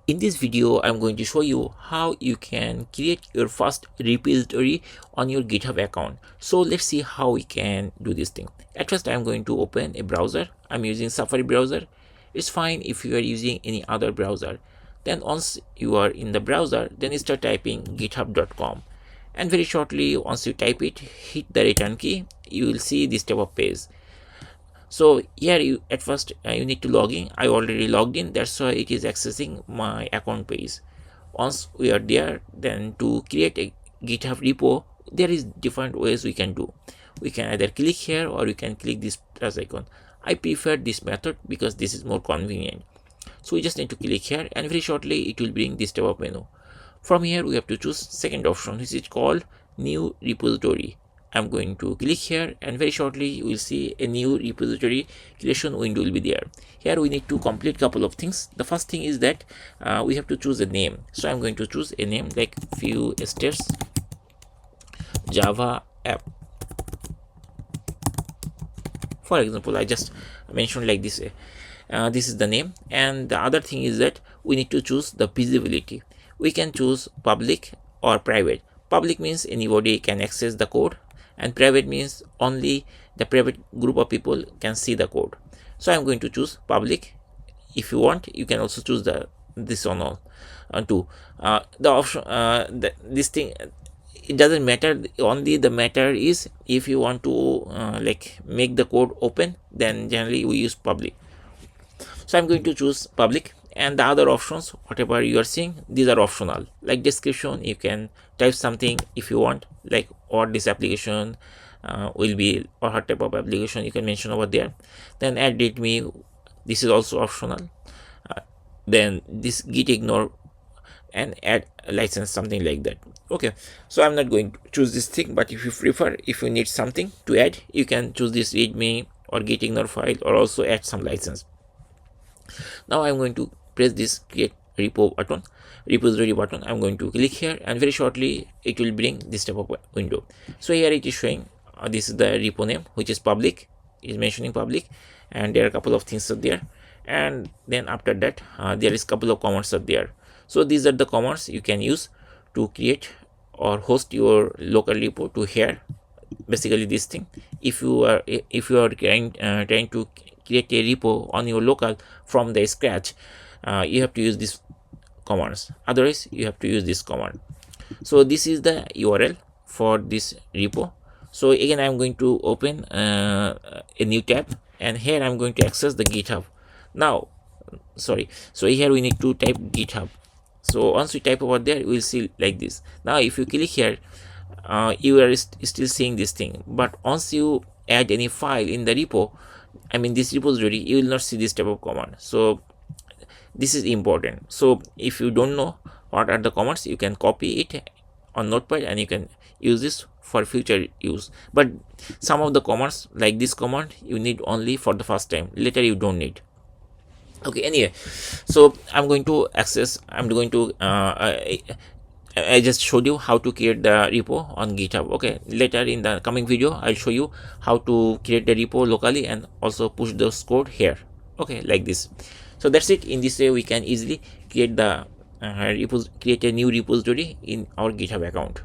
In this video, I'm going to show you how you can create your first repository on your GitHub account. So let's see how we can do this thing. At first, I'm going to open a browser. I'm using Safari browser. It's fine if you are using any other browser. Then once you are in the browser, then you start typing github.com. And very shortly, once you type it, hit the return key, you will see this type of page. So here you at first you need to log in. I already logged in, that's why it is accessing my account page. Once we are there, then to create a GitHub repo, there is different ways we can do. We can either click here or we can click this plus icon. I prefer this method because this is more convenient. So we just need to click here, and very shortly it will bring this type of menu. From here we have to choose second option, which is called new repository. I'm going to click here, and very shortly you will see a new repository creation window will be there. Here we need to complete couple of things. The first thing is that we have to choose a name. So I'm going to choose a name like FewSteps Java app. For example, I just mentioned like this. This is the name, and the other thing is that we need to choose the visibility. We can choose public or private. Public means anybody can access the code, and private means only the private group of people can see the code. So I'm going to choose public. If you want, you can also choose this on all too. The option this thing, it doesn't matter. Only the matter is if you want to like make the code open, then generally we use public. So I'm going to choose public, and the other options, whatever you are seeing, these are optional. Like description, you can type something if you want, like what this application will be, or what type of application you can mention over there. Then add readme, this is also optional. Then this git ignore and add license, something like that. Okay, so I'm not going to choose this thing, but if you prefer, if you need something to add, you can choose this readme or git ignore file, or also add some license. Now I'm going to press this create repository button. I'm going to click here, and very shortly it will bring this type of window. So here it is showing this is the repo name, which is public. It is mentioning public, and there are a couple of things up there, and then after that there is a couple of commands up there. So these are the commands you can use to create or host your local repo to here. Basically this thing, if you are trying to create a repo on your local from the scratch, you have to use these commands. Otherwise you have to use this command. So this is the URL for this repo. So again, I'm going to open a new tab, and here I'm going to access the GitHub. Now sorry, so here we need to type GitHub. So once we type over there, we'll see like this. Now if you click here, you are still seeing this thing, but once you add any file in the repo, I mean this repository, you will not see this type of command. So this is important. So if you don't know what are the commands, you can copy it on Notepad and you can use this for future use. But some of the commands, like this command, you need only for the first time. Later you don't need. Okay, anyway, so I'm going to I just showed you how to create the repo on GitHub. Okay, later in the coming video, I'll show you how to create the repo locally and also push those code here. Okay, like this. So that's it. In this way, we can easily create the create a new repository in our GitHub account.